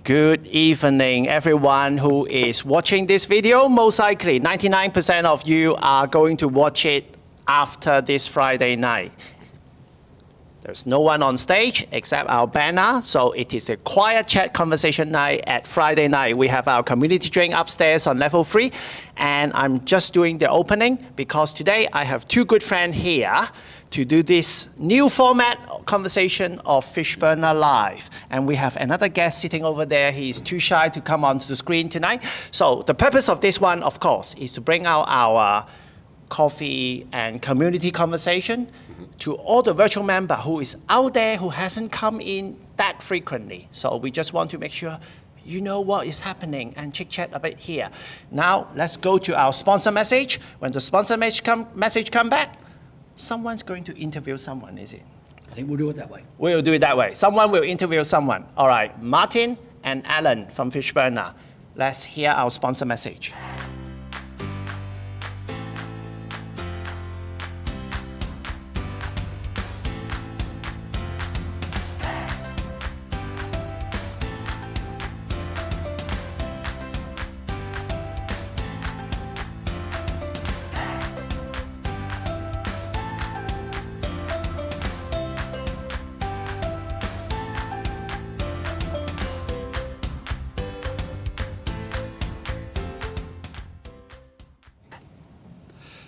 Good evening, everyone who is watching this video. Most likely, 99% of you are going to watch it after this Friday night. There's no one on stage except our banner, so it is a quiet chat conversation night at Friday night. We have our community drink upstairs on level 3, and I'm just doing the opening because today I have two good friends here to do this new format conversation of Fishburner Live. And we have another guest sitting over there. He's too shy to come onto the screen tonight. So the purpose of this one, of course, is to bring out our coffee and community conversation to all the virtual member who is out there who hasn't come in that frequently. So we just want to make sure you know what is happening and chit chat a bit here. Now let's go to our sponsor message. When the sponsor message come back, someone's going to interview someone, is it? I think we'll do it that way. We'll do it that way. Someone will interview someone. All right, Martin and Alan from Fishburner. Let's hear our sponsor message.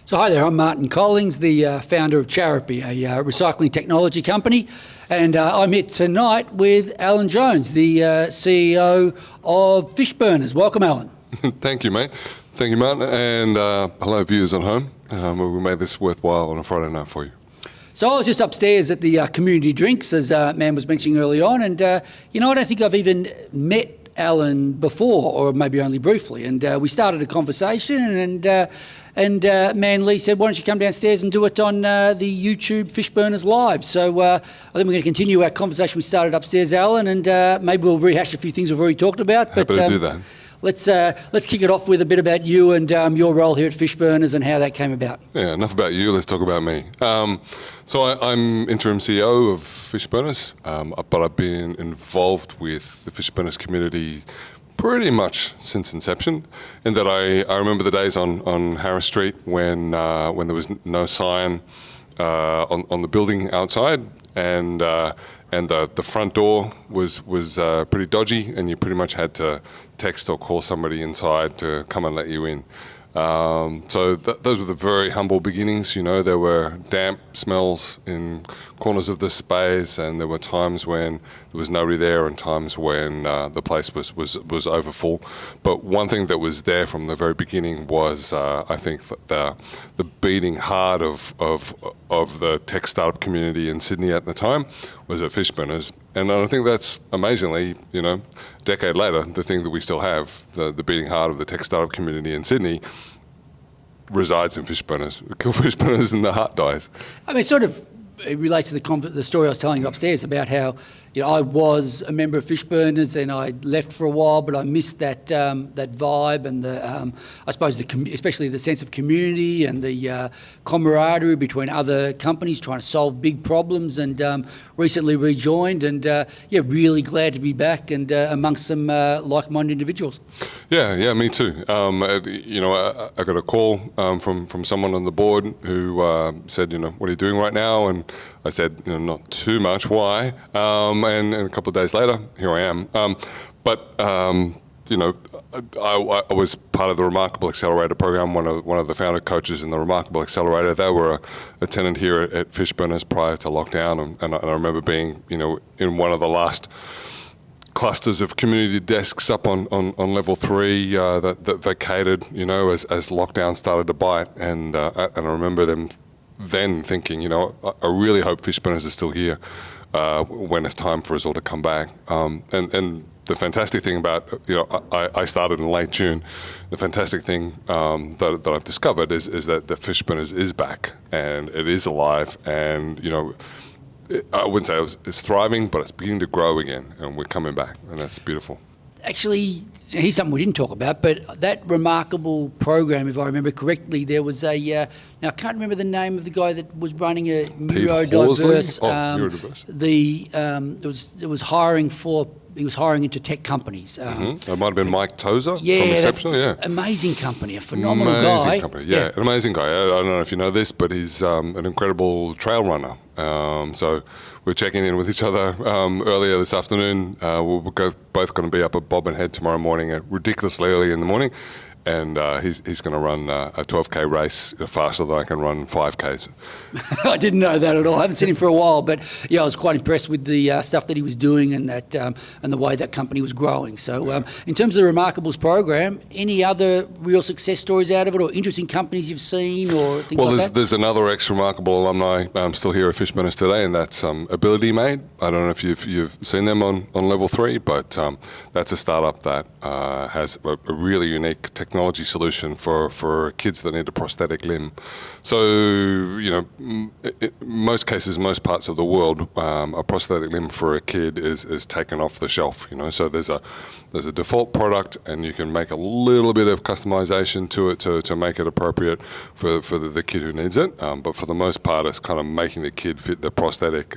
So hi there, I'm Martin Collings, the founder of Charity, a recycling technology company, and I'm here tonight with Alan Jones, the CEO of Fishburners. Welcome, Alan. Thank you, mate. Thank you, Martin, and hello, viewers at home. We made this worthwhile on a Friday night for you. So I was just upstairs at the community drinks, as Man was mentioning early on, and I don't think I've even met Alan before, or maybe only briefly, and we started a conversation, and Man Lee said, why don't you come downstairs and do it on the YouTube Fishburners Live. So I think we're going to continue our conversation we started upstairs, Alan, and maybe we'll rehash a few things we've already talked about. Happy to do that. Let's kick it off with a bit about you and your role here at Fishburners and how that came about. Yeah, enough about you, let's talk about me. So I'm interim CEO of Fishburners, but I've been involved with the Fishburners community pretty much since inception, in that I remember the days on Harris Street when there was no sign on the building outside, and the front door was pretty dodgy, and you pretty much had to text or call somebody inside to come and let you in. So those were the very humble beginnings. There were damp smells in corners of the space, and there were times when there was nobody there, and times when the place was over full. But one thing that was there from the very beginning was, I think, the beating heart of the tech startup community in Sydney at the time was at Fishburners. And I think that's amazingly, a decade later, the thing that we still have, the beating heart of the tech startup community in Sydney, resides in Fishburners. Kill Fishburners and the heart dies. I mean, it relates to the story I was telling you upstairs about how I was a member of Fishburners and I left for a while, but I missed that vibe and I suppose especially the sense of community and the camaraderie between other companies trying to solve big problems, and recently rejoined, and really glad to be back and amongst some like-minded individuals. Yeah, me too. I got a call from someone on the board who said, what are you doing right now? And I said, not too much. Why? And a couple of days later, here I am. I was part of the Remarkable Accelerator program, one of the founder coaches in the Remarkable Accelerator. They were a tenant here at Fishburners prior to lockdown, and I remember being, in one of the last clusters of community desks up on level 3 that vacated, as lockdown started to bite, and I remember them then thinking, I really hope Fishburners is still here when it's time for us all to come back. And the fantastic thing about, I started in late June. The fantastic thing that I've discovered is that the Fishburners is back and it is alive, and I wouldn't say it's thriving, but it's beginning to grow again, and we're coming back, and that's beautiful. Actually, here's something we didn't talk about, but that Remarkable program, if I remember correctly, there was a, now I can't remember the name of the guy that was running a neurodiverse, neurodiverse. It was hiring for he was hiring into tech companies. It might have been Mike Tozer from Yeah, that's Exceptional. Yeah. amazing company, a phenomenal Amazing guy. company, yeah, an amazing guy. I don't know if you know this, but he's an incredible trail runner. So we're checking in with each other earlier this afternoon. We're both going to be up at Bob and Head tomorrow morning at ridiculously early in the morning. And he's going to run a 12K race faster than I can run 5Ks. I didn't know that at all. I haven't seen him for a while, but yeah, I was quite impressed with the stuff that he was doing and that and the way that company was growing. So, in terms of the Remarkables program, any other real success stories out of it, or interesting companies you've seen, or things like that? There's another ex-Remarkable alumni still here at Fishburners today, and that's Ability Made. I don't know if you've seen them on level 3, but that's a startup that has a really unique technology solution for kids that need a prosthetic limb. So, most cases, most parts of the world, a prosthetic limb for a kid is taken off the shelf. So there's a default product, and you can make a little bit of customization to it to make it appropriate for the kid who needs it. But for the most part, it's kind of making the kid fit the prosthetic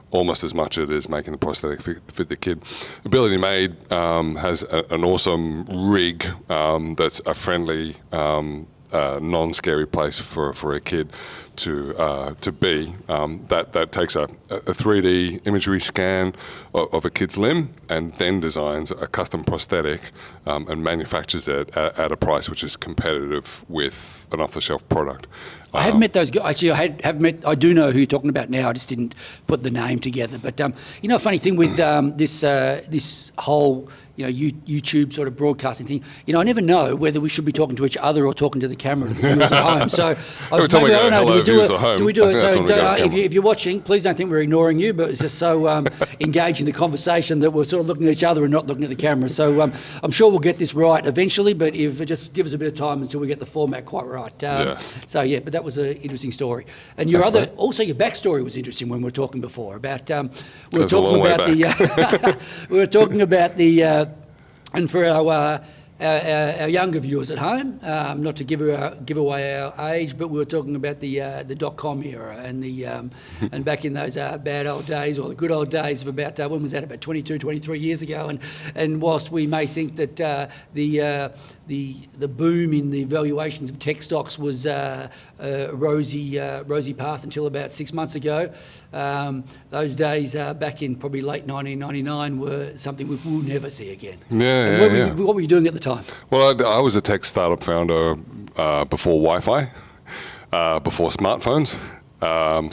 almost as much as it is making the prosthetic fit the kid. Ability Made has an awesome rig that's a friendly, non-scary place for a kid to be. That takes a 3D imagery scan of a kid's limb and then designs a custom prosthetic and manufactures it at a price which is competitive with an off-the-shelf product. I have met those guys. Actually, I do know who you're talking about now. I just didn't put the name together. But a funny thing with this whole YouTube sort of broadcasting thing. I never know whether we should be talking to each other or talking to the camera, to the viewers at home. So I was maybe, I don't know. Do we do it? So if you're watching, please don't think we're ignoring you. But it's just so engaged in the conversation that we're sort of looking at each other and not looking at the camera. So I'm sure we'll get this right eventually. But if just give us a bit of time until we get the format quite right. So yeah, but that was an interesting story. And your backstory was interesting when we were talking before about we were talking about the and for our younger viewers at home, not to give away our age, but we were talking about the .com era and and back in those bad old days, or the good old days of about when was that, about 22, 23 years ago, and whilst we may think that the boom in the valuations of tech stocks was a rosy path until about 6 months ago. Those days back in probably late 1999 were something we will never see again. What were you doing at the time? Well, I was a tech startup founder before Wi-Fi, before smartphones.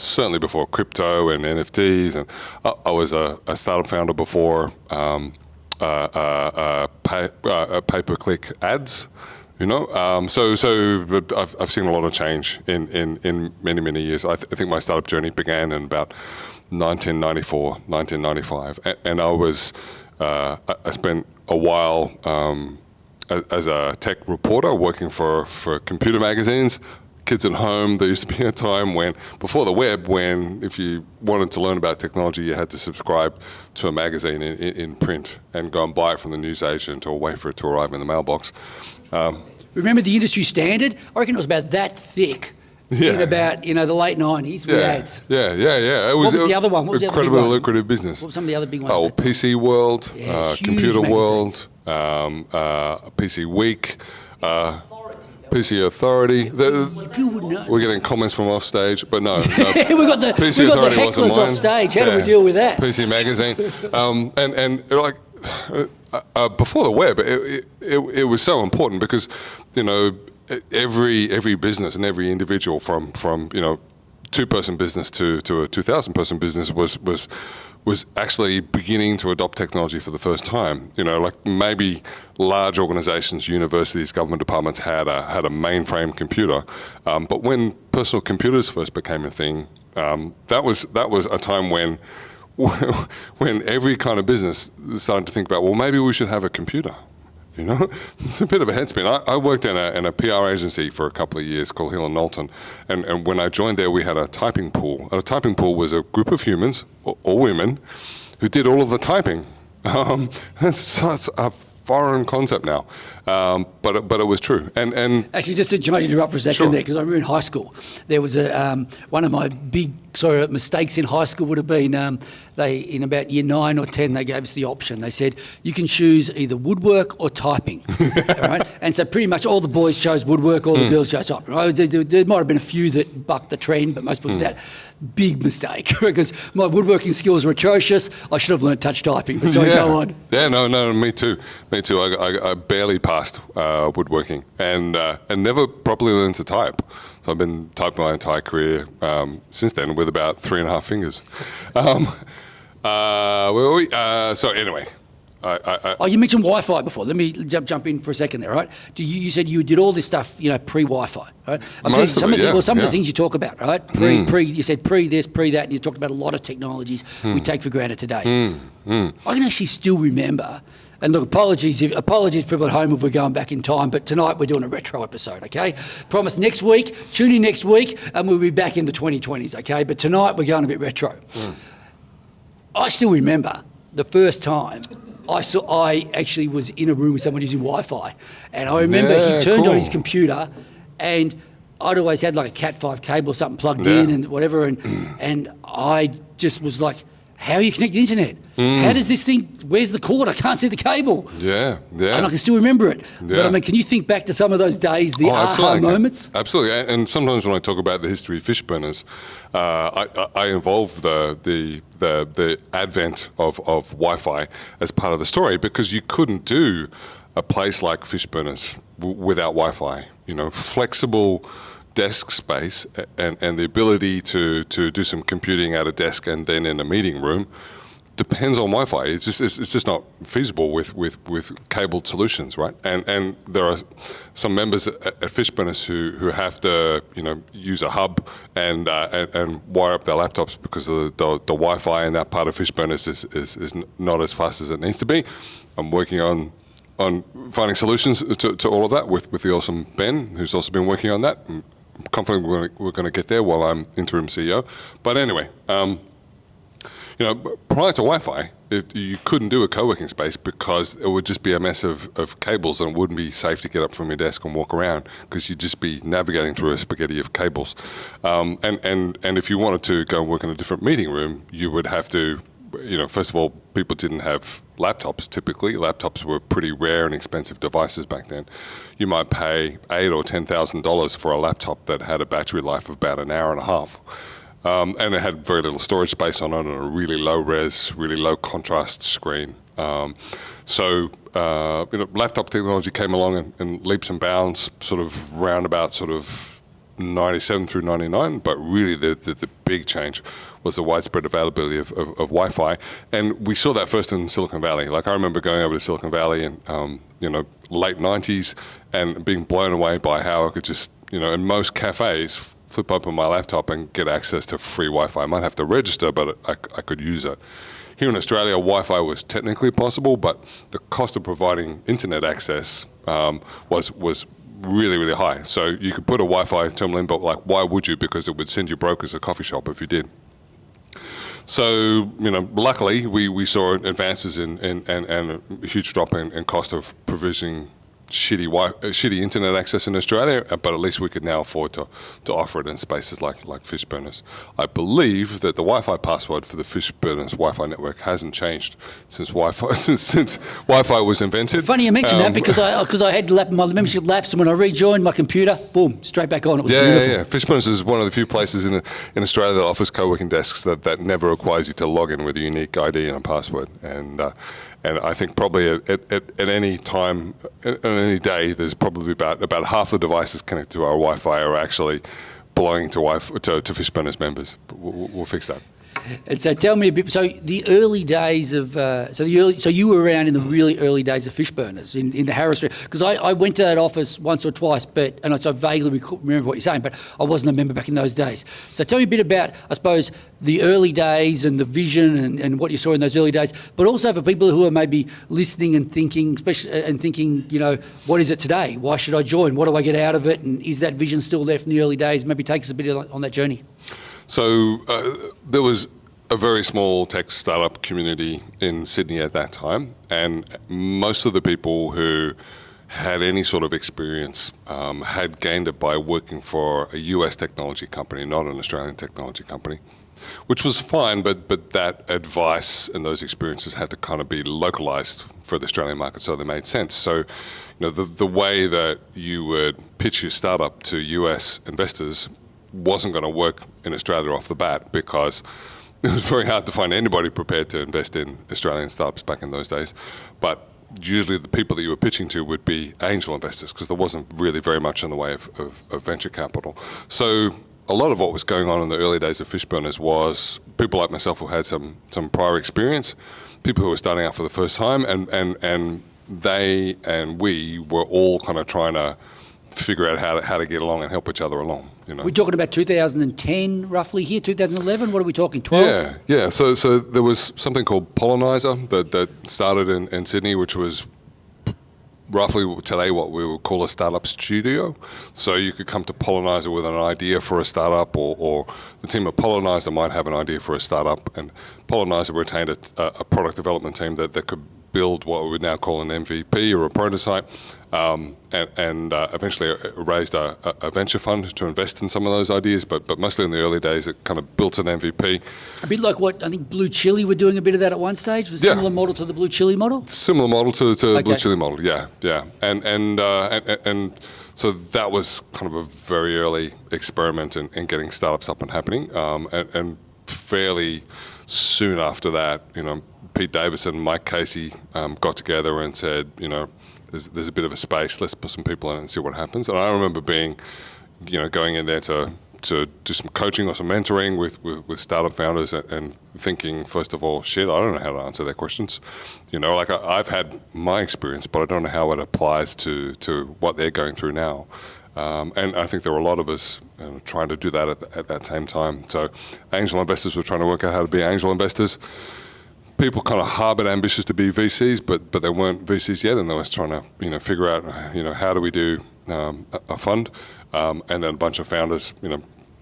Certainly before crypto and NFTs, and I was a startup founder before pay-per-click ads. So I've seen a lot of change in many years. I think my startup journey began in about 1994, 1995, and I spent a while as a tech reporter working for computer magazines. Kids at Home. There used to be a time when, before the web, when if you wanted to learn about technology, you had to subscribe to a magazine in print and go and buy it from the newsagent or wait for it to arrive in the mailbox. Remember the industry standard? I reckon it was about that thick. In about the late 90s with ads. Yeah. It was the other one? What was the other big incredibly one? lucrative business. What were some of the other big ones? Oh, PC World, Computer magazines. World, PC Week. PC Authority. We're getting comments from off stage, but no. we got the hecklers off stage. How do we deal with that? PC Magazine, before the web, it was so important because every business and every individual from 2-person business to a 2,000-person business was actually beginning to adopt technology for the first time. Maybe large organizations, universities, government departments had a mainframe computer, but when personal computers first became a thing, that was a time when every kind of business started to think about, well, maybe we should have a computer. It's a bit of a head spin. I worked in a PR agency for a couple of years called Hill & Knowlton, and when I joined there, we had a typing pool. And a typing pool was a group of humans, or women, who did all of the typing. It's such a foreign concept now, but it was true. And actually, just to interrupt for a second there, because I remember in high school, there was one of my big sorry, mistakes in high school would have been, in about year 9 or 10, they gave us the option. They said, you can choose either woodwork or typing. All right? And so pretty much all the boys chose woodwork, all the girls chose typing. Right? There might have been a few that bucked the trend, but most people did that. Big mistake, because my woodworking skills were atrocious. I should have learnt touch typing, but sorry, go on. Yeah, no, me too. I barely passed woodworking and never properly learned to type. So I've been typing my entire career since then with about 3.5 fingers. Where were we? So anyway. You mentioned Wi-Fi before. Let me jump in for a second there, right? You said you did all this stuff, pre-Wi-Fi, right? Some of the things you talk about, right? You said pre this, pre that, and you talked about a lot of technologies we take for granted today. I can actually still remember. And look, apologies people at home if we're going back in time, but tonight we're doing a retro episode, okay? Promise next week, tune in next week, and we'll be back in the 2020s, okay? But tonight we're going a bit retro. I still remember the first time I actually was in a room with someone using Wi-Fi, and I remember he turned on his computer, and I'd always had like a Cat5 cable or something plugged in and whatever, and I just was like, how do you connect the internet? How does this thing, where's the cord? I can't see the cable. Yeah. And I can still remember it. But I mean, can you think back to some of those days, the aha moments? Absolutely. And sometimes when I talk about the history of Fishburners, I involve the advent of Wi-Fi as part of the story, because you couldn't do a place like Fishburners without Wi-Fi. Flexible desk space and the ability to do some computing at a desk and then in a meeting room depends on Wi-Fi. It's just not feasible with cabled solutions, right? And there are some members at Fishburners who have to use a hub and wire up their laptops because of the Wi-Fi in that part of Fishburners is not as fast as it needs to be. I'm working on finding solutions to all of that with the awesome Ben, who's also been working on that. I'm confident we're going to get there while I'm interim CEO. But anyway, prior to Wi-Fi, you couldn't do a co-working space because it would just be a mess of cables, and it wouldn't be safe to get up from your desk and walk around because you'd just be navigating through a spaghetti of cables. And if you wanted to go and work in a different meeting room, you would have to, first of all, people didn't have laptops typically. Laptops were pretty rare and expensive devices back then. You might pay $8,000 or $10,000 for a laptop that had a battery life of about an hour and a half. And it had very little storage space on it and a really low res, really low contrast screen. So laptop technology came along in leaps and bounds, sort of roundabout sort of 97 through 99, but really the big change was the widespread availability of Wi-Fi. And we saw that first in Silicon Valley. Like I remember going over to Silicon Valley in late 90s and being blown away by how I could just, in most cafes, flip open my laptop and get access to free Wi-Fi. I might have to register, but I could use it. Here in Australia, Wi-Fi was technically possible, but the cost of providing internet access was really, really high. So you could put a Wi-Fi terminal in, but why would you? Because it would send you broke as a coffee shop if you did. So, luckily we saw advances in and a huge drop in cost of provisioning shitty internet access in Australia, but at least we could now afford to offer it in spaces like Fishburners. I believe that the Wi-Fi password for the Fishburners Wi-Fi network hasn't changed since Wi-Fi was invented. Funny you mentioned that because I had my membership lapse, and when I rejoined my computer, boom, straight back on. It was beautiful. Yeah. Fishburners is one of the few places in Australia that offers co-working desks that never requires you to log in with a unique ID and a password. And I think probably at any time, on any day, there's probably about half the devices connected to our Wi-Fi are actually belonging to Fishburners members. But we'll fix that. And so tell me a bit. So the early days of so you were around in the really early days of Fishburners in the Harris Street, because I went to that office once or twice, and so I vaguely remember what you're saying, but I wasn't a member back in those days. So tell me a bit about, I suppose, the early days and the vision and what you saw in those early days, but also for people who are maybe listening and thinking, what is it today? Why should I join? What do I get out of it? And is that vision still there from the early days? Maybe take us a bit on that journey. So there was a very small tech startup community in Sydney at that time, and most of the people who had any sort of experience had gained it by working for a US technology company, not an Australian technology company. which was fine, but that advice and those experiences had to kind of be localized for the Australian market, so they made sense. So, the way that you would pitch your startup to US investors wasn't going to work in Australia off the bat, because it was very hard to find anybody prepared to invest in Australian startups back in those days. But usually the people that you were pitching to would be angel investors, because there wasn't really very much in the way of venture capital. So a lot of what was going on in the early days of Fishburners was people like myself who had some prior experience, people who were starting out for the first time, and they and we were all kind of trying to figure out how to get along and help each other along. We're talking about 2010 roughly here, 2011. What are we talking? 12? Yeah. So there was something called Pollinizer that started in Sydney, which was roughly today what we would call a startup studio. So you could come to Pollinizer with an idea for a startup, or the team at Pollinizer might have an idea for a startup, and Pollinizer retained a product development team that could build what we would now call an MVP or a prototype, and eventually raised a venture fund to invest in some of those ideas, but mostly in the early days it kind of built an MVP. A bit like what I think Blue Chili were doing a bit of that at one stage, was a similar model to the Blue Chili model? Similar model to the Blue Chili model, yeah. And so that was kind of a very early experiment in getting startups up and happening, and fairly soon after that, Pete Davis and Mike Casey got together and said, there's a bit of a space, let's put some people in it and see what happens. And I remember being, going in there to do some coaching or some mentoring with startup founders, and thinking, first of all, shit, I don't know how to answer their questions. I've had my experience, but I don't know how it applies to what they're going through now. And I think there were a lot of us trying to do that at that same time. So angel investors were trying to work out how to be angel investors. People kind of harbored ambitions to be VCs, but they weren't VCs yet, and they was trying to figure out how do we do a fund, and then a bunch of founders,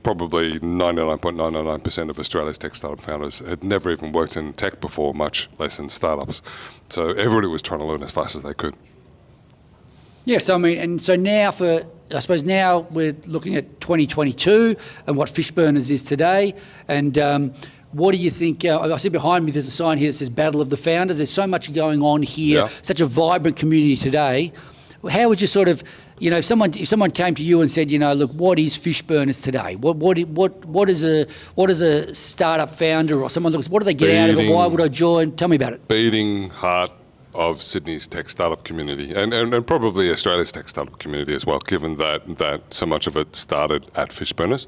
probably 99.999% of Australia's tech startup founders had never even worked in tech before, much less in startups. So everybody was trying to learn as fast as they could. Yeah, so now now we're looking at 2022 and what Fishburners is today, and what do you think? I see behind me there's a sign here that says Battle of the Founders. There's so much going on here, such a vibrant community today. How would you sort of, if someone came to you and said, look, what is Fishburners today? What is a startup founder or someone looks? What do they get out of it? Why would I join? Tell me about it. Beating heart of Sydney's tech startup community, and probably Australia's tech startup community as well, given that so much of it started at Fishburners.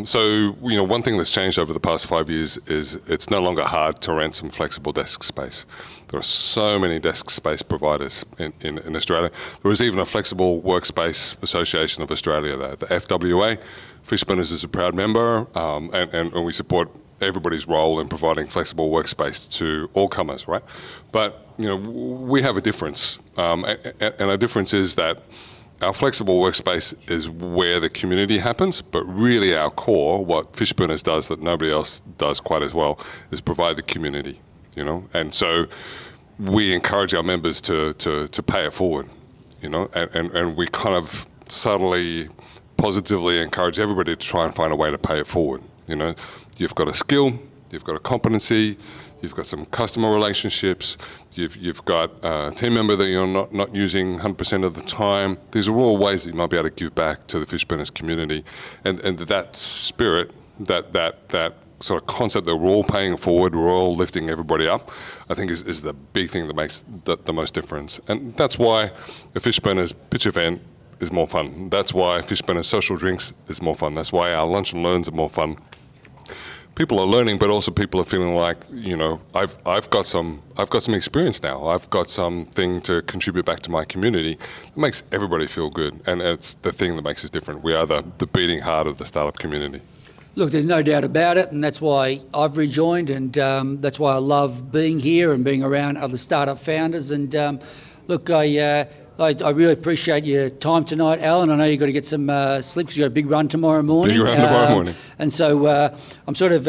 So one thing that's changed over the past 5 years is it's no longer hard to rent some flexible desk space. There are so many desk space providers in Australia. There is even a Flexible Workspace Association of Australia, the FWA. Fishburners is a proud member, and we support everybody's role in providing flexible workspace to all comers, right? But we have a difference, and our difference is that our flexible workspace is where the community happens, but really our core, what Fishburners does that nobody else does quite as well, is provide the community, And so we encourage our members to pay it forward, and we kind of subtly, positively encourage everybody to try and find a way to pay it forward. You've got a skill, you've got a competency, you've got some customer relationships, you've got a team member that you're not using 100% of the time. These are all ways that you might be able to give back to the Fishburners community, and that spirit, that sort of concept that we're all paying forward, we're all lifting everybody up, I think is the big thing that makes the most difference. And that's why a Fishburners pitch event is more fun. That's why Fishburners social drinks is more fun. That's why our lunch and learns are more fun. People are learning, but also people are feeling like, I've got some experience now. I've got something to contribute back to my community. It makes everybody feel good, and it's the thing that makes us different. We are the beating heart of the startup community. Look, there's no doubt about it, and that's why I've rejoined, and that's why I love being here and being around other startup founders. And look, I really appreciate your time tonight, Alan. I know you've got to get some sleep because you've got a big run tomorrow morning. Big run tomorrow morning. And so I'm sort of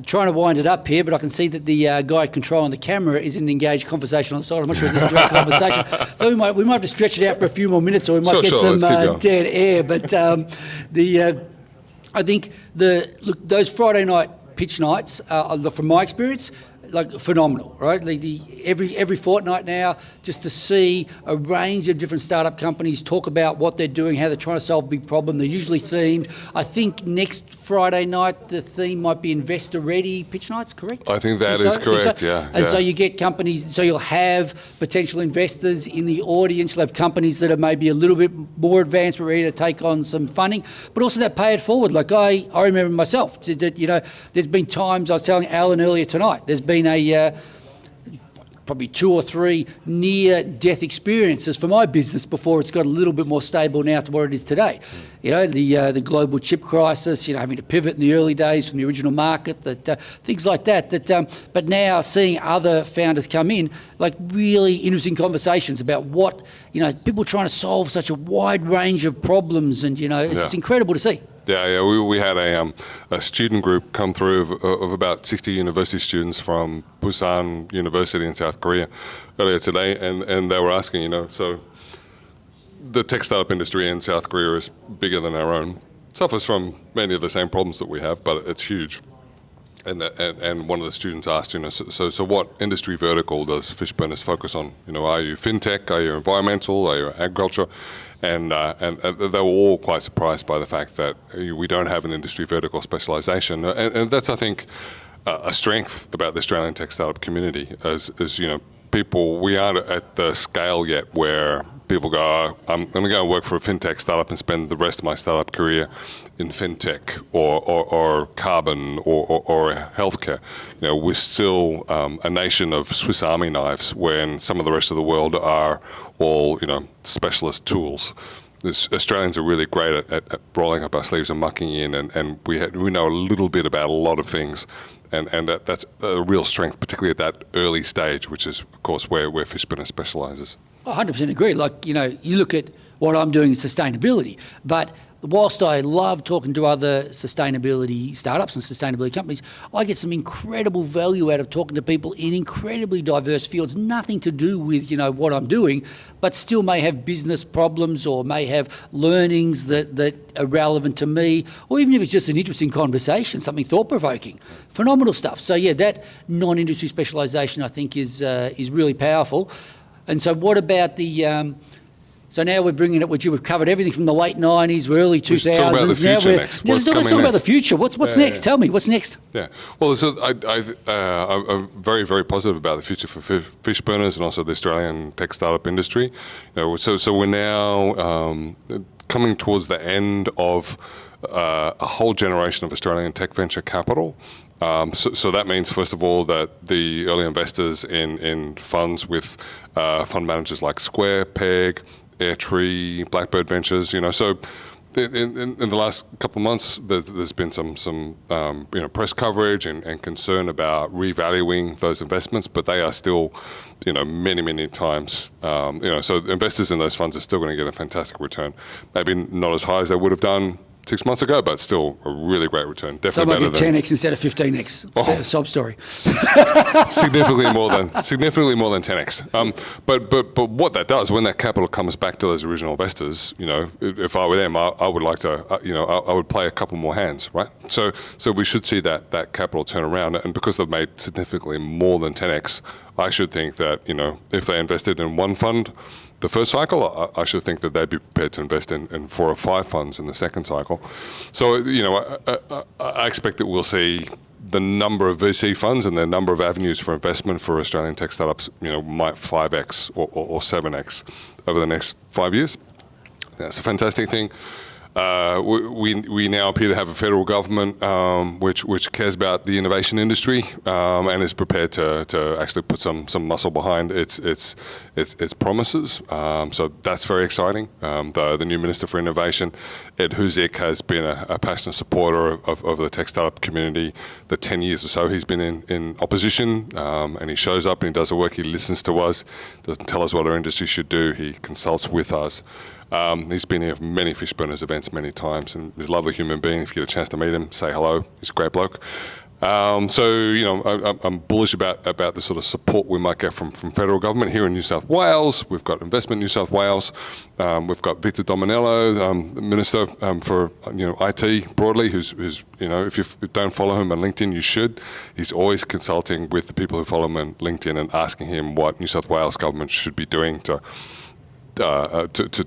trying to wind it up here, but I can see that the guy controlling the camera is in an engaged conversation on the side. I'm not sure if this is a direct conversation. So we might have to stretch it out for a few more minutes, or we might get some dead air. But I think those Friday night pitch nights, from my experience, like phenomenal, right? Every fortnight now, just to see a range of different startup companies talk about what they're doing, how they're trying to solve a big problem. They're usually themed. I think next Friday night the theme might be investor ready pitch nights, correct? I think that is correct, yeah. And so you get companies, so you'll have potential investors in the audience. You'll have companies that are maybe a little bit more advanced, but ready to take on some funding, but also that pay it forward. Like I remember myself, there's been times, I was telling Alan earlier tonight, there's been probably 2 or 3 near-death experiences for my business before it's got a little bit more stable now to what it is today. The global chip crisis, having to pivot in the early days from the original market, things like that. But now seeing other founders come in, like really interesting conversations about what, people trying to solve such a wide range of problems, and it's incredible to see. Yeah. We had a student group come through of about 60 university students from Busan University in South Korea earlier today, and they were asking, so the tech startup industry in South Korea is bigger than our own. It suffers from many of the same problems that we have, but it's huge. And one of the students asked, so what industry vertical does Fishburners focus on? Are you fintech? Are you environmental? Are you agriculture? And they were all quite surprised by the fact that we don't have an industry vertical specialisation, and that's, I think, a strength about the Australian tech startup community. As people, we aren't at the scale yet where people go, I'm going to go and work for a fintech startup and spend the rest of my startup career in fintech or carbon or healthcare. We're still a nation of Swiss Army knives when some of the rest of the world are all, specialist tools. Australians are really great at rolling up our sleeves and mucking in, and we know a little bit about a lot of things. And that's a real strength, particularly at that early stage, which is, of course, where Fishburner specialises. I 100% agree. Like, you look at what I'm doing in sustainability, but whilst I love talking to other sustainability startups and sustainability companies, I get some incredible value out of talking to people in incredibly diverse fields, nothing to do with, what I'm doing, but still may have business problems or may have learnings that are relevant to me, or even if it's just an interesting conversation, something thought-provoking. Phenomenal stuff. So yeah, that non-industry specialisation I think is really powerful. And so what about the... So now we're bringing it, we've covered everything from the late 90s, early 2000s. Let's talk about the future next. Let's talk about the future. What's next? Tell me, what's next? Yeah. Well, I'm very, very positive about the future for Fishburners and also the Australian tech startup industry. So we're now coming towards the end of a whole generation of Australian tech venture capital. So that means, first of all, that the early investors in funds with fund managers like Square, Peg, Airtree, Blackbird Ventures, so in the last couple of months, there's been some press coverage and concern about revaluing those investments, but they are still, many times, so investors in those funds are still going to get a fantastic return. Maybe not as high as they would have done 6 months ago, but still a really great return. Definitely better than 10x instead of 15x. Sob story. significantly more than 10x. But what that does, when that capital comes back to those original investors, if I were them, I would like to, I would play a couple more hands, right? So we should see that capital turn around, and because they've made significantly more than 10x, I should think that if they invested in one fund the first cycle, I should think that they'd be prepared to invest in 4 or 5 funds in the second cycle. So, I expect that we'll see the number of VC funds and the number of avenues for investment for Australian tech startups, might 5x or 7x over the next 5 years. That's a fantastic thing. We now appear to have a federal government which cares about the innovation industry and is prepared to actually put some muscle behind its promises. So that's very exciting. The new Minister for Innovation, Ed Huzik, has been a passionate supporter of the tech startup community. The 10 years or so he's been in opposition, and he shows up and he does the work. He listens to us, doesn't tell us what our industry should do. He consults with us. He's been here for many Fishburners events many times, and he's a lovely human being. If you get a chance to meet him, say hello. He's a great bloke. So, you know, I'm bullish about the sort of support we might get from federal government here in New South Wales. We've got Investment New South Wales. We've got Victor Dominello, Minister for IT broadly, who's you know, if you don't follow him on LinkedIn, you should. He's always consulting with the people who follow him on LinkedIn and asking him what New South Wales government should be doing to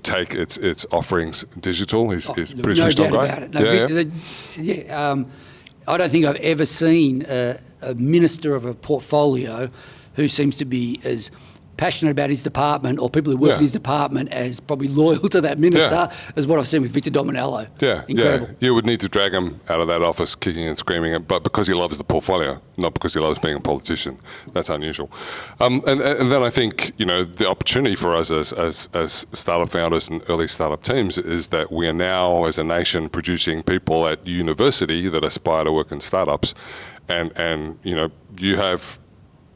take its offerings digital. He's pretty no switched on, doubt right? about it. No, I don't think I've ever seen a minister of a portfolio who seems to be as passionate about his department, or people who work in his department, as probably loyal to that minister as what I've seen with Victor Dominello. Incredible. You would need to drag him out of that office kicking and screaming, but because he loves the portfolio, not because he loves being a politician. That's unusual. And then I think, you know, the opportunity for us as startup founders and early startup teams is that we are now, as a nation, producing people at university that aspire to work in startups. And you know, you have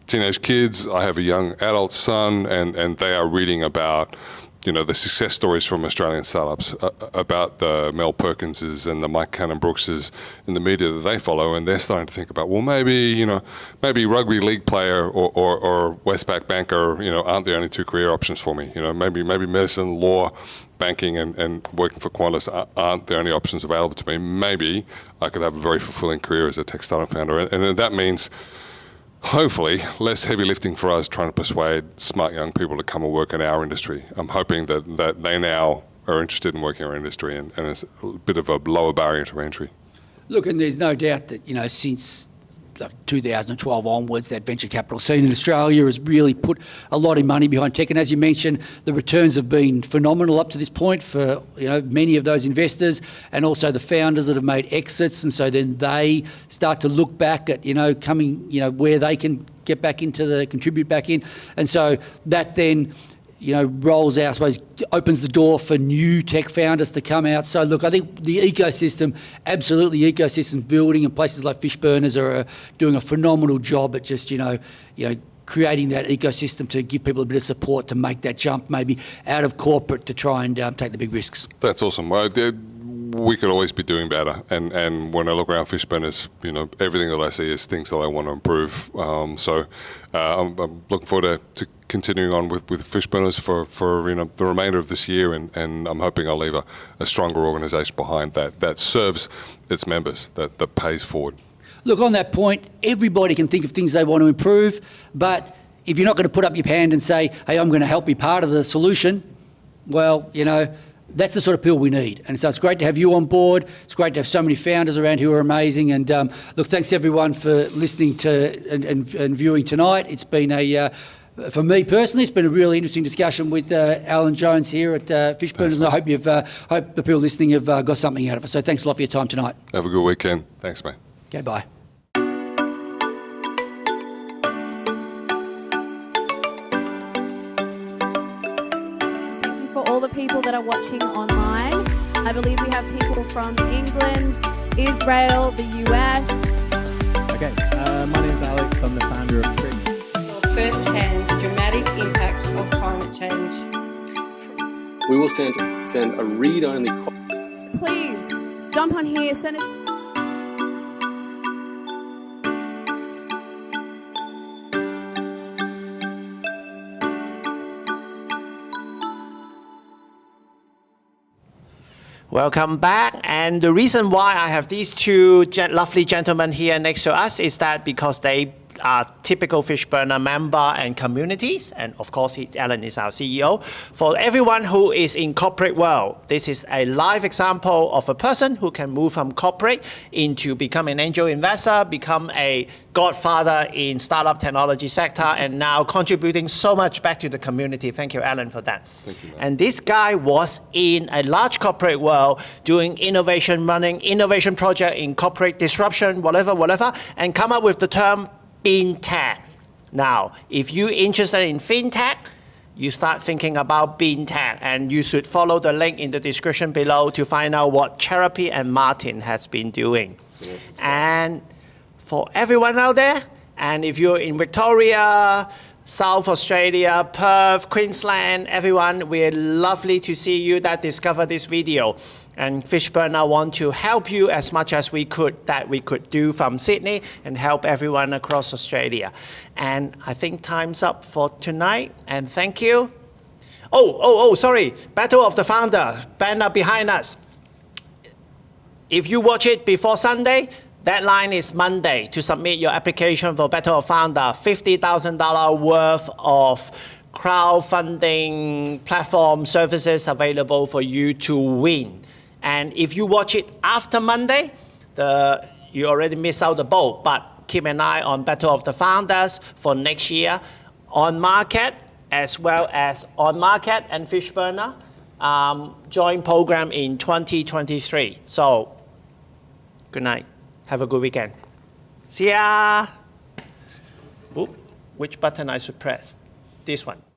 teenage kids, I have a young adult son, and they are reading about, you know, the success stories from Australian startups, about the Mel Perkinses and the Mike Cannon-Brookses in the media that they follow, and they're starting to think about, well, maybe rugby league player or Westpac banker, you know, aren't the only two career options for me. You know, maybe medicine, law, banking and working for Qantas aren't the only options available to me. Maybe I could have a very fulfilling career as a tech startup founder, and that means hopefully less heavy lifting for us trying to persuade smart young people to come and work in our industry. I'm hoping that they now are interested in working in our industry, and it's a bit of a lower barrier to entry. Look, and there's no doubt that, you know, since 2012 onwards, that venture capital scene in Australia has really put a lot of money behind tech. And as you mentioned, the returns have been phenomenal up to this point for, you know, many of those investors, and also the founders that have made exits. And so then they start to look back at, you know, coming, you know, where they can get back into contribute back in. And so that then, you know, rolls out, I suppose, opens the door for new tech founders to come out. So look, I think the ecosystem, absolutely, ecosystem building, and places like Fishburners are doing a phenomenal job at just, you know, creating that ecosystem to give people a bit of support to make that jump, maybe out of corporate to try and take the big risks. That's awesome. We could always be doing better, and when I look around Fishburners, you know, everything that I see is things that I want to improve. So I'm looking forward to continuing on with Fishburners for you know, the remainder of this year, and I'm hoping I'll leave a stronger organisation behind that serves its members, that pays forward. Look, on that point, everybody can think of things they want to improve, but if you're not going to put up your hand and say, hey, I'm going to help be part of the solution, well, you know, that's the sort of people we need. And so it's great to have you on board. It's great to have so many founders around who are amazing. And look, thanks everyone for listening to and viewing tonight. It's been for me personally, it's been a really interesting discussion with Alan Jones here at Fishburners. And I hope the people listening have got something out of it. So thanks a lot for your time tonight. Have a good weekend. Thanks, mate. Okay, bye. All the people that are watching online. I believe we have people from England, Israel, the US. Okay, my name's Alex. I'm the founder of Interim. First-hand dramatic impact of climate change. We will send a read-only copy. Please jump on here, send us. Welcome back. And the reason why I have these two lovely gentlemen here next to us is that because they are typical Fishburner member and communities. And of course, Alan is our CEO. For everyone who is in corporate world, this is a live example of a person who can move from corporate into become an angel investor, become a godfather in startup technology sector, and now contributing so much back to the community. Thank you, Alan, for that. Thank you, man. And this guy was in a large corporate world doing innovation, running innovation project in corporate disruption, whatever, and come up with the term FinTech. Now, if you're interested in FinTech, you start thinking about FinTech, and you should follow the link in the description below to find out what Cherapy and Martin has been doing. Yes. And for everyone out there, and if you're in Victoria, South Australia, Perth, Queensland, everyone, we're lovely to see you that discover this video. And Fishburner want to help you as much as we could, that we could do from Sydney and help everyone across Australia. And I think time's up for tonight, and thank you. Sorry, Battle of the Founder, banner behind us. If you watch it before Sunday, deadline is Monday to submit your application for Battle of Founder, $50,000 worth of crowdfunding platform services available for you to win. And if you watch it after Monday, you already missed out the boat, but keep an eye on Battle of the Founders for next year on market, as well as on market and Fishburner joint program in 2023. So, good night. Have a good weekend. See ya. Oop, which button I should press? This one.